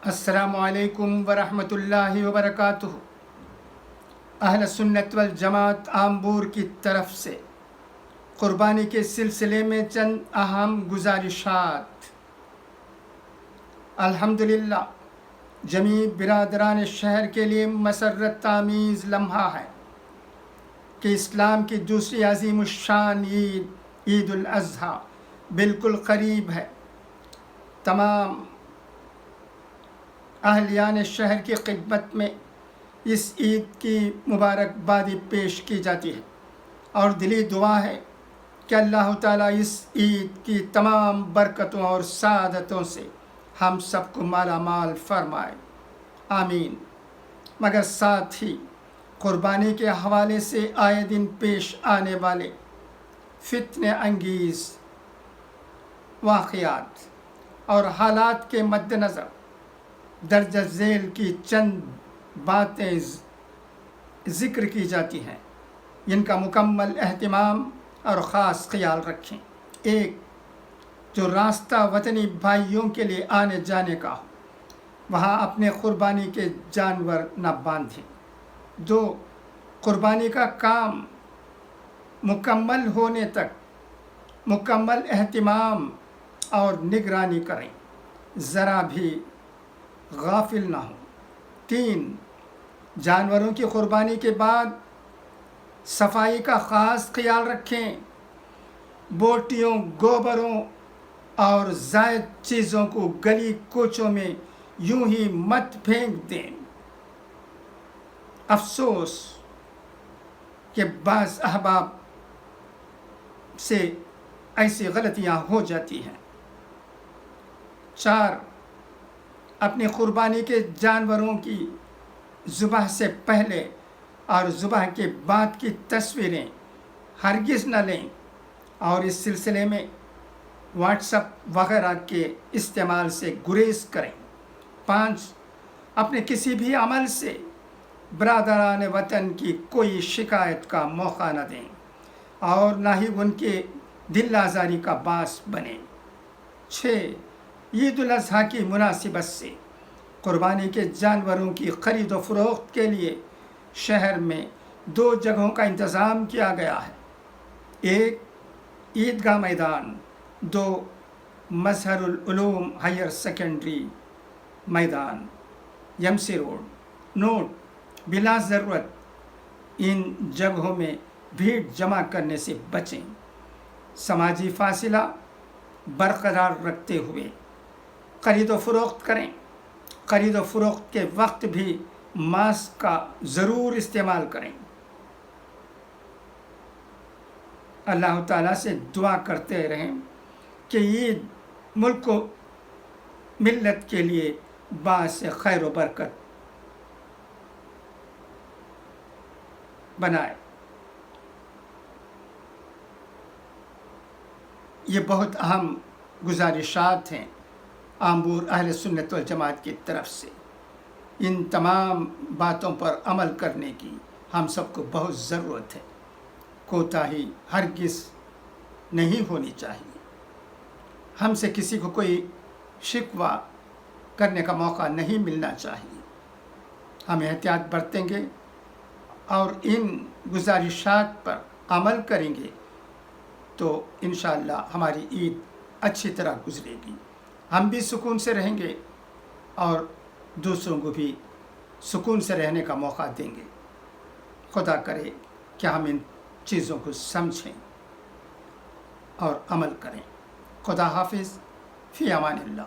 अस्सलामु अलैकुम वरहमतुल्लाहि वबरकातुहू। अहल सुन्नत वल जमात आम्बूर की तरफ से क़ुरबानी के सिलसिले में चंद अहम गुजारिशात। अल्हम्दुलिल्लाह जमी बिरादरान शहर के लिए मसरत आमीज़ लम्हा है कि इस्लाम की दूसरी अज़ीम शान ईद उल अज़हा बिल्कुल करीब है। तमाम अहलियान शहर की खिदमत में इस ईद की मुबारकबादी पेश की जाती है और दिली दुआ है कि अल्लाह ताला इस ईद की तमाम बरकतों और सादतों से हम सबको माला माल फरमाए, आमीन। मगर साथ ही क़ुरबानी के हवाले से आए दिन पेश आने वाले फितने अंगीज़ वाक़ियात और हालात के मद्देनज़र दर्ज झेल की चंद बातें ज़िक्र की जाती हैं, जिनका मुकम्मल एहतिमाम और ख़ास ख्याल रखें। एक, जो रास्ता वतनी भाइयों के लिए आने जाने का हो, वहाँ अपने क़ुरबानी के जानवर न बांधें। दो, क़ुरबानी का काम मुकम्मल होने तक मुकम्मल एहतिमाम और निगरानी करें, ज़रा भी गाफिल ना हो। तीन, जानवरों की क़ुरबानी के बाद सफाई का ख़ास ख्याल रखें। बोटियों, गोबरों और ज़ायद चीज़ों को गली कोचों में यूं ही मत फेंक दें। अफसोस कि बाज़ अहबाब से ऐसी गलतियां हो जाती हैं। चार, अपनी क़ुरबानी के जानवरों की ज़ुबाह से पहले और ज़ुबाह के बाद की तस्वीरें हरगिज़ न लें और इस सिलसिले में व्हाट्सएप वगैरह के इस्तेमाल से गुरेज करें। पाँच, अपने किसी भी अमल से बरादरान वतन की कोई शिकायत का मौका न दें और ना ही उनके दिल आज़ारी का बास बने। छः, ईद उल अज़हा की मुनासिबत से क़ुरबानी के जानवरों की ख़रीद व फ़रोख्त के लिए शहर में दो जगहों का इंतज़ाम किया गया है। एक, ईदगाह मैदान। दो, मज़हरुल उलूम हायर सेकेंडरी मैदान, यमसी रोड। नोट, बिला ज़रूरत इन जगहों में भीड़ जमा करने से बचें। समाजी फासिला बरकरार रखते हुए ख़रीद व फ़रोख्त करें। ख़रीद व फ़रोख्त के वक्त भी मास्क का ज़रूर इस्तेमाल करें। अल्लाह ताला से दुआ करते रहें कि ईद मुल्क को मिल्लत के लिए बास खैर व बरकत बनाए। ये बहुत अहम गुजारिशात हैं आम्बूर अहल सुन्नत वल जमात की तरफ से। इन तमाम बातों पर अमल करने की हम सबको बहुत ज़रूरत है। कोताही हरगिज़ नहीं होनी चाहिए। हमसे किसी को कोई शिकवा करने का मौका नहीं मिलना चाहिए। हम एहतियात बरतेंगे और इन गुजारिशात पर अमल करेंगे तो इंशाअल्लाह हमारी ईद अच्छी तरह गुजरेगी। हम भी सुकून से रहेंगे और दूसरों को भी सुकून से रहने का मौका देंगे। खुदा करे कि हम इन चीज़ों को समझें और अमल करें। खुदा हाफिज़, फ़ी अमानिल्लाह।